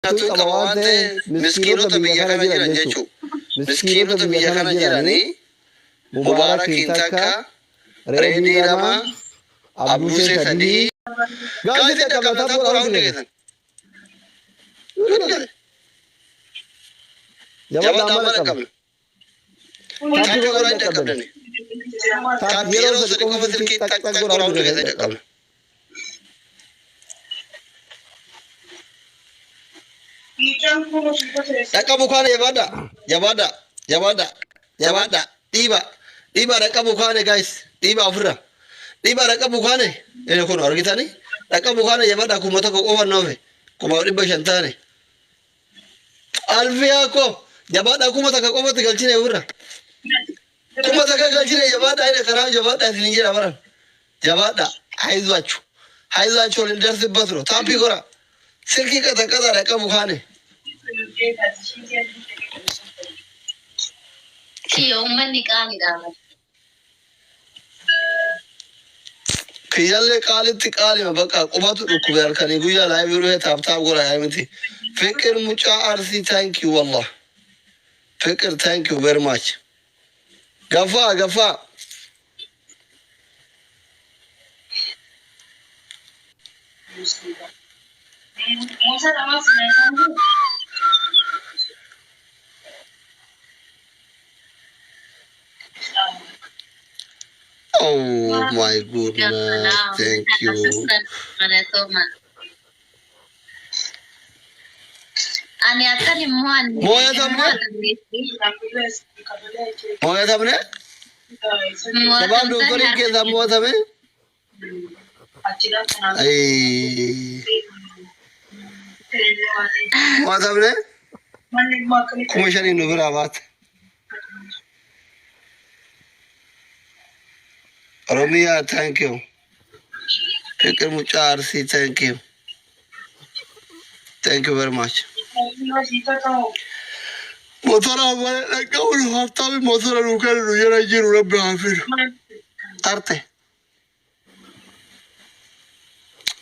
Tuh kabawante miskiinota biyya kana jiran jechuudha. Miskiinota biyya kana jiranii Mubaarakiin takka, Reedii lama, Abduusee sadii. Gaazexaa qablataa boora hundi keessan. Jabaa mana qabna. Taatti goraa hin qabdani. Taatti yeroo sadii qofa silkii tak goraa hundi keessan qabna. Dhaqqa bukaane jabaadha dhiiba dhaqqa bukaane guys dhiiba ofirra dhiiba dhaqqa bukaane kun argitani dhaqqa bukaane jabaadha kuma tokko qofa noofe kuma 500 taane alfiyaa ko jabaadha kuma tokko qofatti galchine ofirra kuma tokko galchine jabaadha ina karaa jabaadha isin jira baran jabaadha hayzaachu lindarsi basro taapi gora silki kata dhaqqa bukaane Ummanni qaaliidha. Kiyyalee qaalitti qaalima bakka qubatu dhukkube halkanii guyyaa laayivii dhufee taaptaap godha yaa miti. Fiqir mucaa arsii thank you wallah. Fiqir thank you very much. Gafaa. Oh my goodness, thank you. Ani akan imuan. Moya tamne? Sebab doktor ke semua tamne? Moya tamne? Komisarin nu berabat. Romia, thank you. Fikir mucha arsi, thank you. Thank you very much. Motora hamaरे लगा उन हफ्ता में मोtora रुका रुया ना जी रुरा ब्राफिर तारते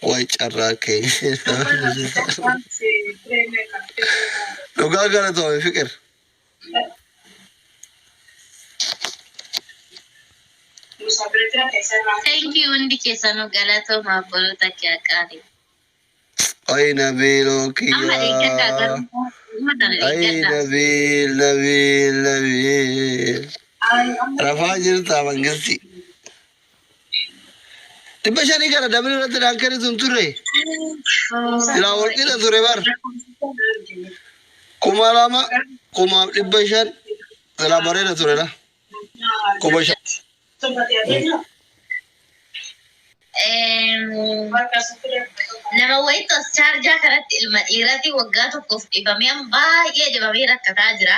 वही चल रहा के रुका करे तो फिकर Thank you undi kesano galato mabolo takia kali. Ay Nabil okay. Ay Nabil. Rafajir tamangasi. Tiba shani kara Nabil rata rankari tunture. Ila orki ta ture bar. Kumalama kuma tiba shan. Ila bare na ture la. Kuma shan. Nama wayito charja karatti ilma dhiirati waggaa tokkoof dhibamee baay'ee dhibamee rakkataa jira.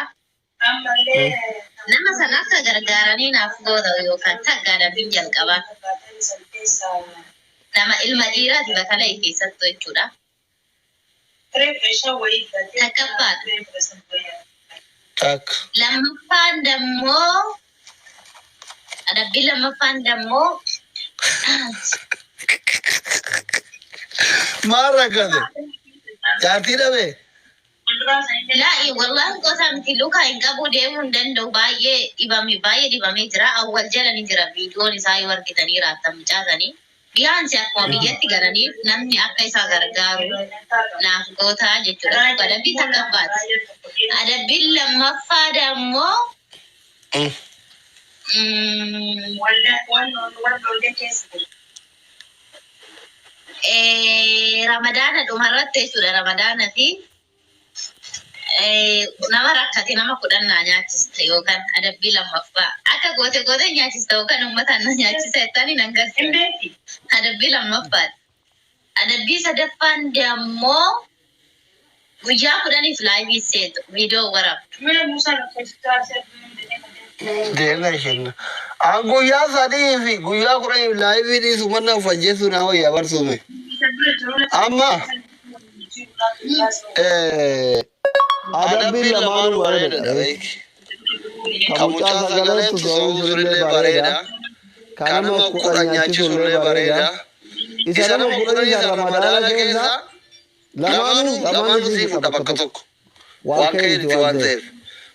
Nama sana akka gargaaranii naaf gooda yookaan taggaadha biyya jalqabaa. Nama ilma dhiirati bakala keessattuu jechuudha. Takkaffaadha. Lammaffaan dammoo adabbii lammaffaan dammoo Marah kan? Jadi dah be. Lah, wallah kau sampai luka hingga bude mundan do baye ibami jera awal jalan jera video ni saya war kita ni rata mencaza ni. Biar siap mau biar tiga ni nanti apa isa gargaru. Nah, kau tahu je tu ada bita kapat. Ada bila mafada mo. Ramadana dhumarratti jechuudha Ramadaanati nama rakkate nama kudhan naa nyaachiste yookaan adabbii lammaffaa akka goote nyaachiste yookaan uummataan na nyaachiste jettanii nan gargaarti adabbii lammaffaati. Adabbii sadaffaan dammoo guyyaa 10 laayivii seetu viidiyoo waraabdu. Deena shin. Guyyaa sadii fi guyyaa 10 laayivii dhiisu mana fajjeessu naa hoyyaa barsuume. Amma adabbii lamaanuu bareeda. Kamuchaa sagaleetu soomsuullee bareeda. Kanama kudhan nyaachisuullee bareeda. Isa nama kudhan isa Ramadaana keessa lamaanuu sii fudha bakka tokko waan ka'eeti waan ta'eef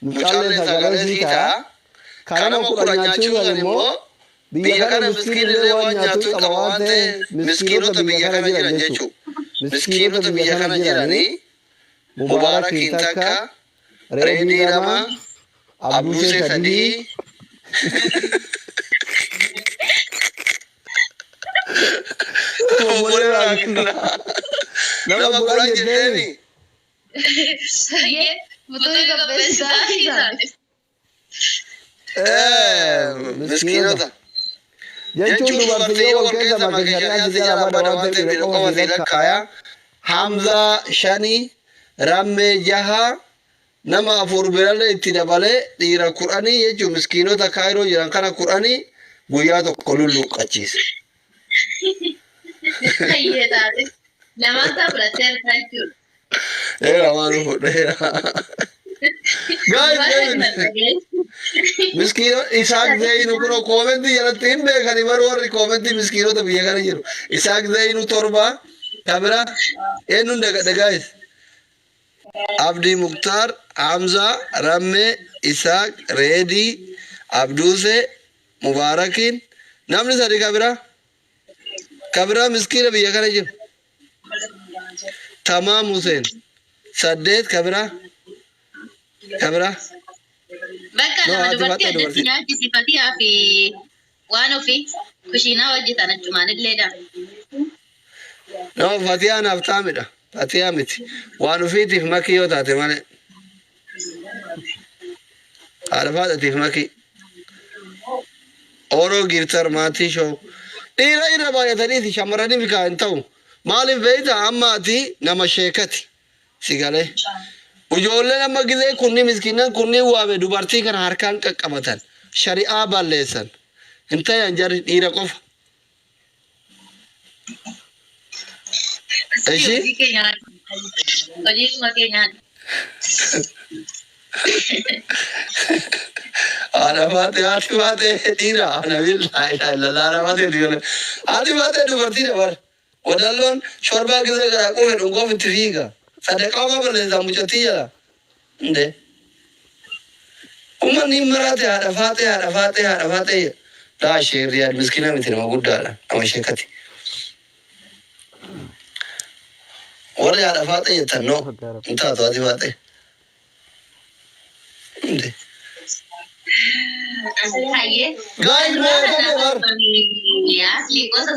mucaallee sagalee sii ta'a kanama kudhan nyaachuu san immoo biyya kana miskiinillee waan nyaatu hin qaba waan ta'eef miskiinota biyya kana jiran jechuu miskiinota biyya kana jiranii mubaarakiin takka reedii lama abduusee sadii nama kudhan jetteeni miskiinota jechuun dubartii wal keessa make shari'aan si jala bada waan ta'eef dhiira qofa si lakkaaya hamzaa shanii rammee jaha nama afur birallee itti dabalee dhiira kudhanii jechuun miskiinota kaayiroo jiran kana kudhanii guyyaa tokko lulluuqqachiise. Lamaan fudhatee jechuudha. Maanu fudheera. Miskiino Isaak Zeynu kunoo koomentii jalatti hin beekani baruu warri koomentii miskiinota biyya kana jiru. Isaak Zeynu torba kabira eenyuun dhagaa'es. Abdii Muktaar, Hamza, Rammee, Isaak, Reedii, Abduusee, Mubaarakiin namni sadi kabira miskiina biyya kana jiru. Tamaam Huseen saddeet kabira. Bakka nama dubartii addatti nyaachisiifatiyaa fi waan ofii kushiinaa hojjetan achumaan illee dha. Nama Fatiyaa naaf taamidha. Fatiyaa miti. Waan ofiitiif makii yoo taate malee. Haadha faadhatiif makii. Oroo giirtar maatii shoo. Dhiira irra baay'ataniiti shamarranii fi kaa hin ta'u. Maaliif beeyta amma ati nama sheekati. Sigalee. Ijoolleen amma gizee kunni miskiinan kunni waame dubartii kana harkaan qaqqabatan. Shari'aa balleessan. Hin ta'an jarri dhiira qofa. Eshi? Hojii kuma keenyaan. Haati baatee dhiira. Ana billaahi ilaalaa haadha baatee dhiira. Haati baatee dubartii dabar. Wadalloon shorbaa gizee garaa qume dhungoof itti fiiga. Sadaqaa ma balleessaa mucattii jala. Inde. Uummanni hin miraate haadha faatee. Daa ishee riyaad miskiina miti nama guddaadha. Nama sheekati. Warri haadha faatee jettan noo. Hin taatu haati faatee. Inde. Asli hayyee. Gaa'il moo gosa bar? Yaa, gosa